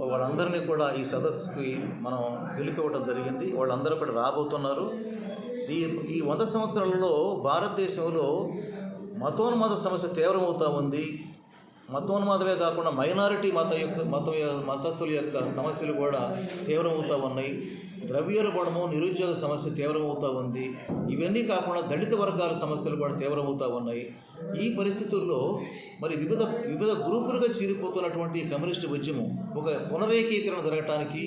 వాళ్ళందరినీ కూడా ఈ సదస్సుకి మనం పిలిపివ్వడం జరిగింది. వాళ్ళందరూ కూడా రాబోతున్నారు. ఈ 100 సంవత్సరాలలో భారతదేశంలో మతోన్మాద సమస్య తీవ్రమవుతూ ఉంది. మతోన్మాదమే కాకుండా మైనారిటీ మతస్థుల యొక్క సమస్యలు కూడా తీవ్రమవుతూ ఉన్నాయి. ద్రవ్యోల్బణము, నిరుద్యోగ సమస్య తీవ్రమవుతూ ఉంది. ఇవన్నీ కాకుండా దళిత వర్గాల సమస్యలు కూడా తీవ్రమవుతూ ఉన్నాయి. ఈ పరిస్థితుల్లో మరి వివిధ గ్రూపులుగా చీలిపోతున్నటువంటి కమ్యూనిస్టు ఉద్యమం ఒక పునరేకీకరణ జరగడానికి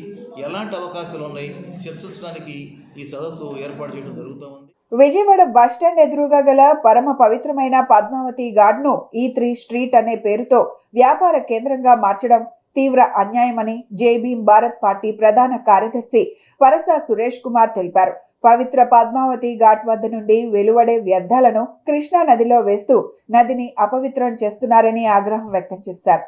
ఎలాంటి అవకాశాలు ఉన్నాయి చర్చించడానికి ఈ సదస్సు ఏర్పాటు చేయడం జరుగుతూ ఉంది. విజయవాడ బస్టాండ్ ఎదురుగా గల పరమ పవిత్రమైన పద్మావతి గార్డ్ను E3 స్ట్రీట్ అనే పేరుతో వ్యాపార కేంద్రంగా మార్చడం తీవ్ర అన్యాయమని జైభీం భారత్ పార్టీ ప్రధాన కార్యదర్శి వరస సురేష్ కుమార్ తెలిపారు. పవిత్ర పద్మావతి ఘాట్ వద్ద నుండి వెలువడే వ్యర్థాలను కృష్ణా నదిలో వేస్తూ నదిని అపవిత్రం చేస్తున్నారని ఆగ్రహం వ్యక్తం చేశారు.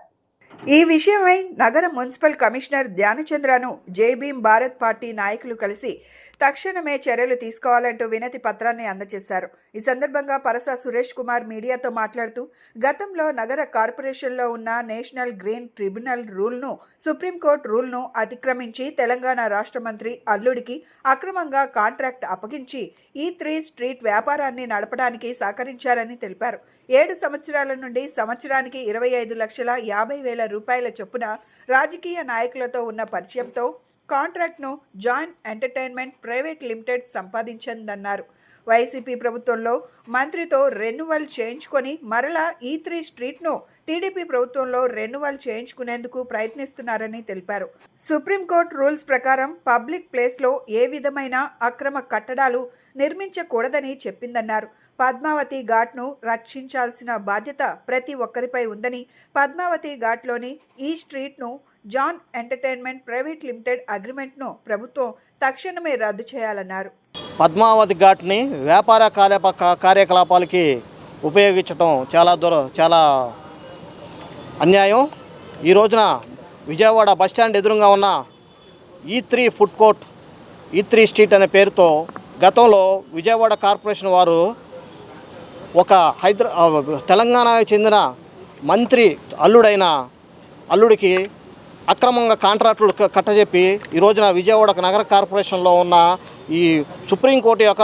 ఈ విషయమై నగర మున్సిపల్ కమిషనర్ ధ్యానచంద్రను జైభీం భారత్ పార్టీ నాయకులు కలిసి తక్షణమే చర్యలు తీసుకోవాలంటూ వినతి పత్రాన్ని అందజేశారు. ఈ సందర్భంగా పరస సురేష్ కుమార్ మీడియాతో మాట్లాడుతూ, గతంలో నగర కార్పొరేషన్లో ఉన్న నేషనల్ గ్రీన్ ట్రిబ్యునల్ రూల్ను, సుప్రీంకోర్టు రూల్ను అతిక్రమించి తెలంగాణ రాష్ట్ర మంత్రి అల్లుడికి అక్రమంగా కాంట్రాక్ట్ అప్పగించి E3 స్ట్రీట్ వ్యాపారాన్ని నడపడానికి సహకరించారని తెలిపారు. 7 సంవత్సరాల నుండి సంవత్సరానికి 25,50,000 రూపాయల చొప్పున రాజకీయ నాయకులతో ఉన్న పరిచయంతో కాంట్రాక్ట్ను జాయిన్ ఎంటర్టైన్మెంట్ ప్రైవేట్ లిమిటెడ్ సంపాదించిందన్నారు. వైసీపీ ప్రభుత్వంలో మంత్రితో రెన్యువల్ చేయించుకొని మరలా E3 స్ట్రీట్ను టీడీపీ ప్రభుత్వంలో రెన్యువల్ చేయించుకునేందుకు ప్రయత్నిస్తున్నారని తెలిపారు. సుప్రీంకోర్టు రూల్స్ ప్రకారం పబ్లిక్ ప్లేస్లో ఏ విధమైన అక్రమ కట్టడాలు నిర్మించకూడదని చెప్పిందన్నారు. పద్మావతి ఘాట్ను రక్షించాల్సిన బాధ్యత ప్రతి ఒక్కరిపై ఉందని, పద్మావతి ఘాట్లోని ఈ స్ట్రీట్ను జాన్ ఎంటర్టైన్మెంట్ ప్రైవేట్ లిమిటెడ్ అగ్రిమెంట్ను ప్రభుత్వం తక్షణమే రద్దు చేయాలన్నారు. పద్మావతి ఘాట్ని వ్యాపార కార్యకలాపాలకి ఉపయోగించడం చాలా అన్యాయం. ఈ రోజున విజయవాడ బస్టాండ్ ఎదురుగా ఉన్న E3 food court, E3 street అనే పేరుతో గతంలో విజయవాడ కార్పొరేషన్ వారు ఒక తెలంగాణకు చెందిన మంత్రి అల్లుడికి అక్రమంగా కాంట్రాక్టులు కట్టజెప్పి ఈ రోజున విజయవాడ నగర కార్పొరేషన్లో ఉన్న ఈ సుప్రీంకోర్టు యొక్క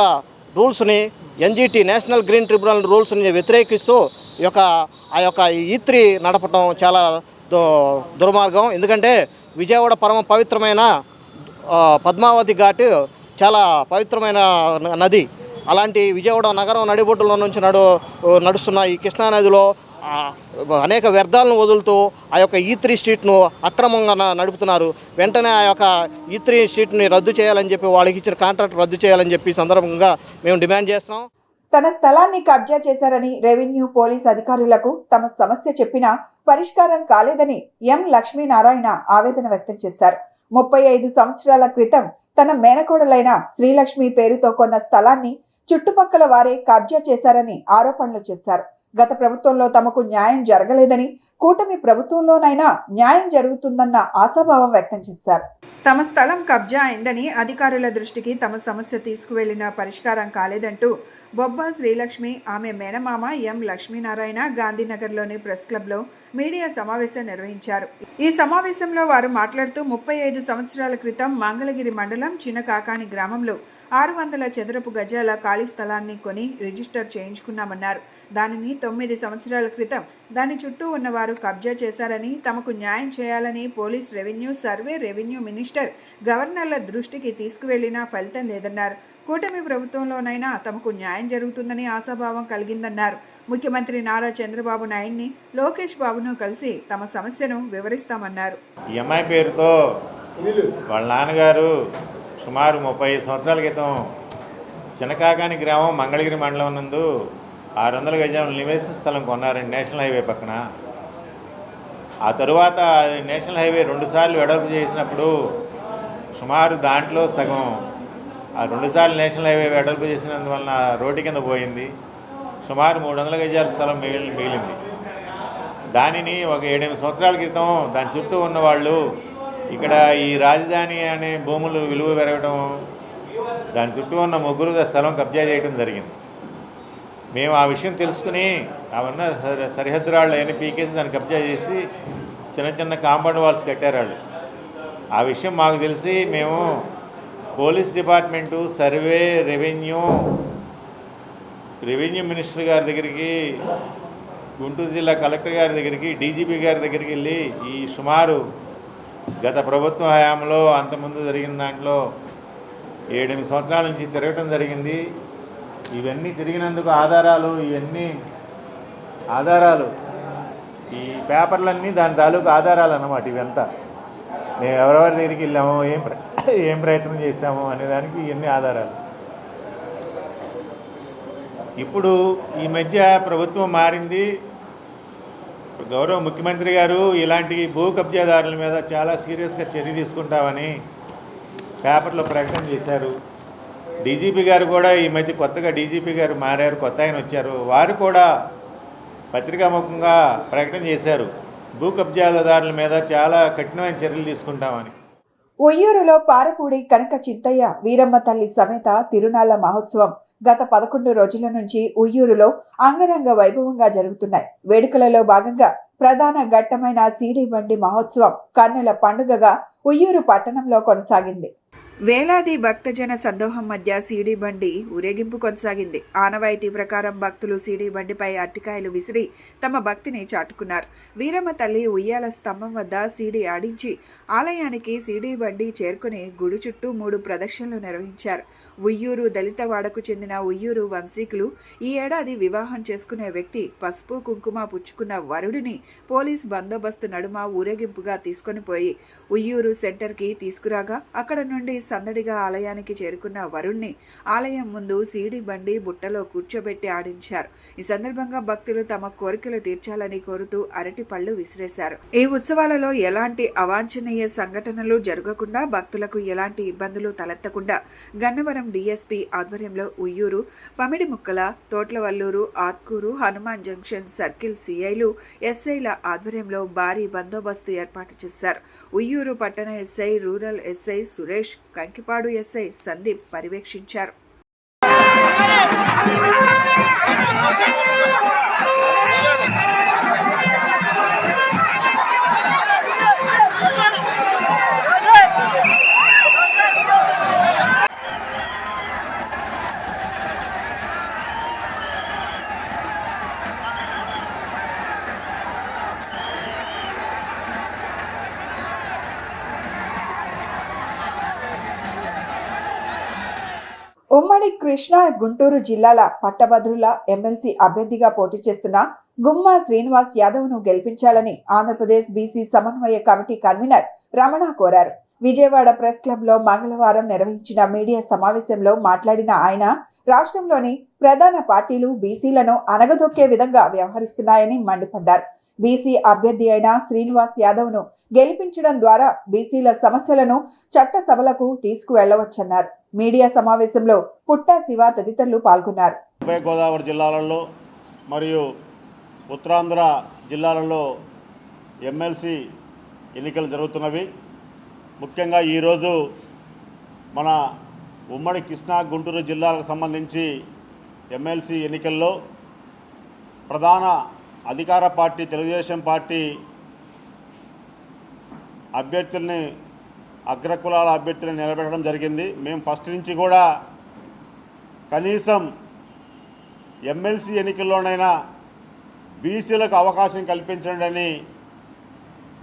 రూల్స్ని, ఎన్జిటి నేషనల్ గ్రీన్ ట్రిబ్యునల్ రూల్స్ని వ్యతిరేకిస్తూ ఆ యొక్క E3 నడపడం చాలా దుర్మార్గం. ఎందుకంటే విజయవాడ పరమ పవిత్రమైన పద్మావతి ఘాట్ చాలా పవిత్రమైన నది. అలాంటి విజయవాడ నగరం నడిబొడ్డులో నుంచి నడుస్తున్న ఈ కృష్ణానదిలో అనేక వ్యర్థాలను వదులుతూ ఆ యొక్క E3 స్ట్రీట్ను అక్రమంగా నడుపుతున్నారు. వెంటనే ఆ యొక్క E3 స్ట్రీట్ని రద్దు చేయాలని చెప్పి, వాళ్ళకి ఇచ్చిన కాంట్రాక్ట్ రద్దు చేయాలని చెప్పి సందర్భంగా మేము డిమాండ్ చేస్తున్నాం. తన స్థలాన్ని కబ్జా చేశారని రెవెన్యూ పోలీస్ అధికారులకు తమ సమస్య చెప్పినా పరిష్కారం కాలేదని ఎం లక్ష్మీనారాయణ ఆవేదన వ్యక్తం చేశారు. 35 సంవత్సరాల క్రితం తన మేనకోడలైన శ్రీలక్ష్మి పేరుతో కొన్న స్థలాన్ని చుట్టుపక్కల వారే కబ్జా చేశారని ఆరోపణలు చేశారు. గత ప్రభుత్వంలో తమకు న్యాయం జరగలేదని, కూటమి ప్రభుత్వంలోనైనా న్యాయం జరుగుతుందన్న ఆశాభావం వ్యక్తం చేశారు. తమ స్థలం కబ్జా అయిందని అధికారుల దృష్టికి తమ సమస్య తీసుకువెళ్లిన పరిష్కారం కాలేదంటూ బొబ్బా శ్రీలక్ష్మి, ఆమె మేనమామ ఎం లక్ష్మీనారాయణ గాంధీనగర్లోని ప్రెస్ క్లబ్లో మీడియా సమావేశం నిర్వహించారు. ఈ సమావేశంలో వారు మాట్లాడుతూ 35 సంవత్సరాల క్రితం మంగళగిరి మండలం చిన్నకాకాని గ్రామంలో 600 చదరపు గజాల ఖాళీ స్థలాన్ని కొని రిజిస్టర్ చేయించుకున్నామన్నారు. దానిని 9 సంవత్సరాల క్రితం దాని చుట్టూ ఉన్నవారు కబ్జా చేశారని, తమకు న్యాయం చేయాలని police, revenue, survey, revenue minister, గవర్నర్ల దృష్టికి తీసుకువెళ్లినా ఫలితం లేదన్నారు. కూటమి ప్రభుత్వంలోనైనా తమకు న్యాయం జరుగుతుందని ఆశాభావం కలిగిందన్నారు. ముఖ్యమంత్రి నారా చంద్రబాబు నాయుడిని, లోకేష్ బాబును కలిసి తమ సమస్యను వివరిస్తామన్నారు. ఈ అమ్మాయి పేరుతో వాళ్ళ నాన్నగారు సుమారు 35 సంవత్సరాల క్రితం చిన్నకాకాని గ్రామం మంగళగిరి మండలం నందు 600 గజాల నివేశన స్థలం కొన్నారండి, నేషనల్ హైవే పక్కన. ఆ తరువాత నేషనల్ హైవే 2 సార్లు వెడల్పు చేసినప్పుడు సుమారు దాంట్లో సగం ఆ 2 సార్లు నేషనల్ హైవే వెడల్పు చేసినందువలన రోడ్డు కింద పోయింది. సుమారు 300 గజాల స్థలం మిగిలింది. దానిని ఒక 7-8 సంవత్సరాల క్రితం దాని చుట్టూ ఉన్నవాళ్ళు ఇక్కడ ఈ రాజధాని అనే భూములు విలువ పెరగడం, దాని చుట్టూ ఉన్న ముగ్గురు స్థలం కబ్జా చేయడం జరిగింది. మేము ఆ విషయం తెలుసుకుని అవన్న సరిహద్దు రాళ్ళు అవన్నీ పీకేసి దాన్ని కబ్జా చేసి చిన్న చిన్న కాంపౌండ్ వాల్స్ కట్టారు వాళ్ళు. ఆ విషయం మాకు తెలిసి మేము police department, survey, revenue minister గారి దగ్గరికి, గుంటూరు జిల్లా కలెక్టర్ గారి దగ్గరికి, డీజీపీ గారి దగ్గరికి వెళ్ళి ఈ సుమారు గత ప్రభుత్వ హయాంలో అంతకుముందు జరిగిన దాంట్లో 7-8 సంవత్సరాల నుంచి తిరగటం జరిగింది. ఇవన్నీ తిరిగినందుకు ఆధారాలు ఈ పేపర్లన్నీ దాని తాలూకు ఆధారాలు అన్నమాట. ఇవంతా మేము ఎవరెవరి దగ్గరికి వెళ్ళామో, ఏం ప్రయత్నం చేశామో అనేదానికి ఇవన్నీ ఆధారాలు. ఇప్పుడు ఈ మధ్య ప్రభుత్వం మారింది. గౌరవ ముఖ్యమంత్రి గారు ఇలాంటి భూ కబ్జాదారుల మీద చాలా సీరియస్గా చర్య తీసుకుంటామని పేపర్లో ప్రకటన చేశారు. డీజీపీ గారు కూడా ఈ మధ్య కొత్తగా డీజీపీ గారు మారారు, కొత్త ఆయన వచ్చారు. వారు కూడా పత్రికాముఖంగా ప్రకటన చేశారు, భూ కబ్జాదారుల మీద చాలా కఠినమైన చర్యలు తీసుకుంటామని. ఉయ్యూరులో పారపూడి కనక చింతయ్య వీరమ్మ తల్లి సమేత తిరునాళ్ల మహోత్సవం గత 11 రోజుల నుంచి ఉయ్యూరులో అంగరంగ వైభవంగా జరుగుతున్నాయి. వేడుకలలో భాగంగా ప్రధాన ఘట్టమైన సీడీ బండి మహోత్సవం కన్నుల పండుగగా ఉయ్యూరు పట్టణంలో కొనసాగింది. వేలాది భక్తజన సందోహం మధ్య సీడీ బండి ఊరేగింపు కొనసాగింది. ఆనవాయితీ ప్రకారం భక్తులు సీడీ బండిపై అరటికాయలు విసిరి తమ భక్తిని చాటుకున్నారు. వీరమ్మ తల్లి ఉయ్యాల స్తంభం వద్ద సీడీ ఆడించి ఆలయానికి సీడీ బండి చేరుకుని గుడి చుట్టూ 3 ప్రదక్షిణలు నిర్వహించారు. ఉయ్యూరు దళితవాడకు చెందిన ఉయ్యూరు వంశీకులు ఈ ఏడాది వివాహం చేసుకునే వ్యక్తి పసుపు కుంకుమ పుచ్చుకున్న వరుడిని పోలీస్ బందోబస్తు నడుమ ఊరేగింపుగా తీసుకొని పోయి ఉయ్యూరు సెంటర్కి తీసుకురాగా అక్కడ నుండి సందడిగా ఆలయానికి చేరుకున్న వరుణ్ణి ఆలయం ముందు సీడీ బండి బుట్టలో కూర్చోబెట్టి ఆడించారు. ఈ సందర్భంగా భక్తులు తమ కోరికలు తీర్చాలని కోరుతూ అరటి పళ్ళు విసిరేశారు. ఈ ఉత్సవాలలో ఎలాంటి అవాంఛనీయ సంఘటనలు జరగకుండా భక్తులకు ఎలాంటి ఇబ్బందులు తలెత్తకుండా గన్నవరం డీఎస్పీ ఆధ్వర్యంలో ఉయ్యూరు, పమిడిముక్కల, తోట్లవల్లూరు, ఆత్కూరు, హనుమాన్ జంక్షన్ సర్కిల్ సిఐలు, ఎస్ఐల ఆధ్వర్యంలో భారీ బందోబస్తు ఏర్పాటు చేశారు. ఉయ్యూరు పట్టణ SI, rural SI Suresh, Kankipadu SI Sandeep పర్యవేక్షించారు. ఉమ్మడి కృష్ణా, గుంటూరు జిల్లాల పట్టభద్రుల ఎమ్మెల్సీ అభ్యర్థిగా పోటీ చేస్తున్న గుమ్మా శ్రీనివాస్ యాదవ్ను గెలిపించాలని ఆంధ్రప్రదేశ్ బీసీ సమన్వయ కమిటీ కన్వీనర్ రమణ కోరారు. విజయవాడ ప్రెస్ క్లబ్ లో మంగళవారం నిర్వహించిన మీడియా సమావేశంలో మాట్లాడిన ఆయన రాష్ట్రంలోని ప్రధాన పార్టీలు బీసీలను అనగదొక్కే విధంగా వ్యవహరిస్తున్నాయని మండిపడ్డారు. బీసీ అభ్యర్థి అయిన శ్రీనివాస్ యాదవ్ను గెలిపించడం ద్వారా బీసీల సమస్యలను చట్టసభలకు తీసుకువెళ్లవచ్చన్నారు. మీడియా సమావేశంలో పుట్టా శివ తదితరులు పాల్గొన్నారు. ఉభయ గోదావరి జిల్లాలలో మరియు ఉత్తరాంధ్ర జిల్లాలలో ఎమ్మెల్సీ ఎన్నికలు జరుగుతున్నవి. ముఖ్యంగా ఈరోజు మన ఉమ్మడి కృష్ణా, గుంటూరు జిల్లాలకు సంబంధించి ఎమ్మెల్సీ ఎన్నికల్లో ప్రధాన అధికార పార్టీ తెలుగుదేశం పార్టీ అభ్యర్థుల్ని, అగ్రకులాల అభ్యర్థులను నిలబెట్టడం జరిగింది. మేము ఫస్ట్ నుంచి కూడా కనీసం ఎమ్మెల్సీ ఎన్నికల్లోనైనా బీసీలకు అవకాశం కల్పించండి అని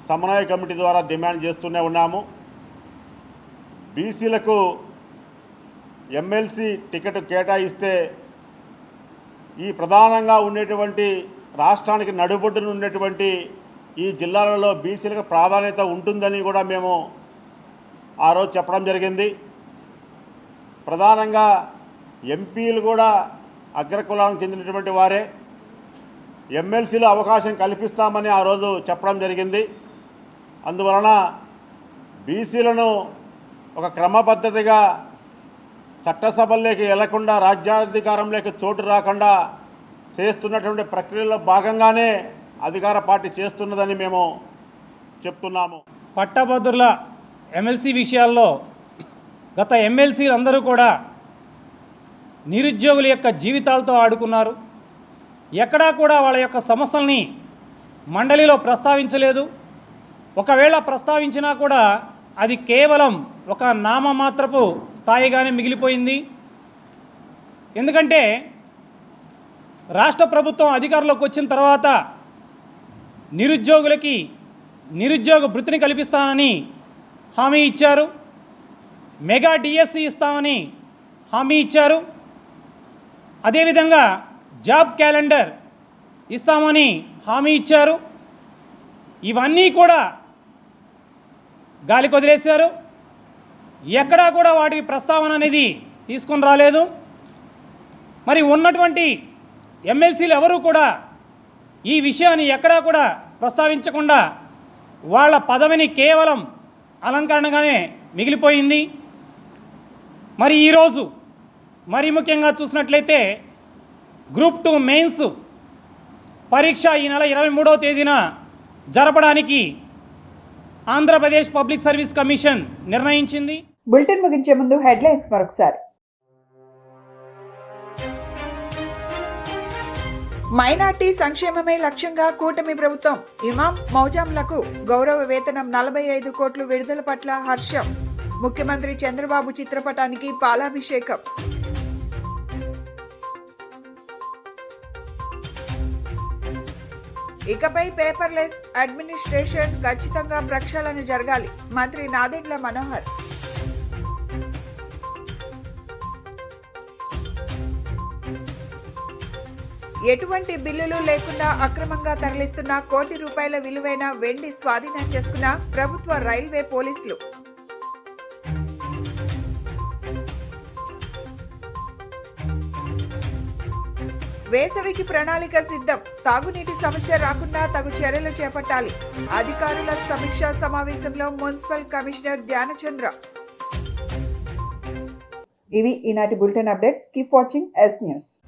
సమన్వయ కమిటీ ద్వారా డిమాండ్ చేస్తూనే ఉన్నాము. బీసీలకు ఎమ్మెల్సీ టికెట్ కేటాయిస్తే ఈ ప్రధానంగా ఉండేటువంటి రాష్ట్రానికి నడుబొడ్డున ఉండేటువంటి ఈ జిల్లాలలో బీసీలకు ప్రాధాన్యత ఉంటుందని కూడా మేము ఆ రోజు చెప్పడం జరిగింది. ప్రధానంగా ఎంపీలు కూడా అగ్రకులానికి చెందినటువంటి వారే. ఎమ్మెల్సీలో అవకాశం కల్పిస్తామని ఆ రోజు చెప్పడం జరిగింది. అందువలన బీసీలను ఒక క్రమపద్ధతిగా చట్టసభల్లోకి వెళ్లకుండా, రాజ్యాధికారంలోకి చోటు రాకుండా చేస్తున్నటువంటి ప్రక్రియలో భాగంగానే అధికార పార్టీ చేస్తున్నదని మేము చెప్తున్నాము. పట్టభద్రుల ఎమ్మెల్సీ విషయాల్లో గత ఎమ్మెల్సీలు అందరూ కూడా నిరుద్యోగుల యొక్క జీవితాలతో ఆడుకున్నారు. ఎక్కడా కూడా వాళ్ళ యొక్క సమస్యల్ని మండలిలో ప్రస్తావించలేదు. ఒకవేళ ప్రస్తావించినా కూడా అది కేవలం ఒక నామమాత్రపు స్థాయిగానే మిగిలిపోయింది. ఎందుకంటే రాష్ట్ర ప్రభుత్వం అధికారంలోకి వచ్చిన తర్వాత నిరుద్యోగులకి నిరుద్యోగ భృతిని కల్పిస్తానని హామీ ఇచ్చారు. మెగా డిఎస్సి ఇస్తామని హామీ ఇచ్చారు. అదేవిధంగా జాబ్ క్యాలెండర్ ఇస్తామని హామీ ఇచ్చారు. ఇవన్నీ కూడా గాలికి వదిలేశారు. ఎక్కడా కూడా వాటి ప్రస్తావన అనేది తీసుకొని రాలేదు. మరి ఉన్నటువంటి ఎమ్మెల్సీలు ఎవరు కూడా ఈ విషయాన్ని ఎక్కడా కూడా ప్రస్తావించకుండా వాళ్ళ పదవిని కేవలం అలంకరణగానే మిగిలిపోయింది. మరి ఈరోజు మరీ ముఖ్యంగా చూసినట్లయితే గ్రూప్ 2 మెయిన్స్ పరీక్ష ఈ నెల 23వ తేదీన జరపడానికి ఆంధ్రప్రదేశ్ పబ్లిక్ సర్వీస్ కమిషన్ నిర్ణయించింది. బులెటిన్ ముగించే ముందు హెడ్లైన్స్ మరొకసారి. మైనార్టీ సంక్షేమమే లక్ష్యంగా కూటమి ప్రభుత్వం. ఇమాం మౌజాంలకు గౌరవ వేతనం 45 కోట్లు విడుదల పట్ల హర్షం. ముఖ్యమంత్రి చంద్రబాబు చిత్రపటానికి పాలాభిషేకం. ఇకపై పేపర్లెస్ అడ్మినిస్ట్రేషన్ ఖచ్చితంగా ప్రక్షాళన జరగాలి. మంత్రి నాదెండ్ల మనోహర్. ఎటువంటి బిల్లులు లేకుండా అక్రమంగా తరలిస్తున్న కోటి రూపాయల విలువైన వెండి స్వాధీనం చేసుకున్న ప్రభుత్వ రైల్వే పోలీసులు. వేసవికి ప్రణాళిక సిద్ధం. తాగునీటి సమస్య రాకుండా తగు చర్యలు చేపట్టాలి. అధికారుల సమీక్షా సమావేశంలో మున్సిపల్ కమిషనర్ ధ్యానచంద్ర. ఇవి ఈనాటి bulletin updates. Keep watching yes news.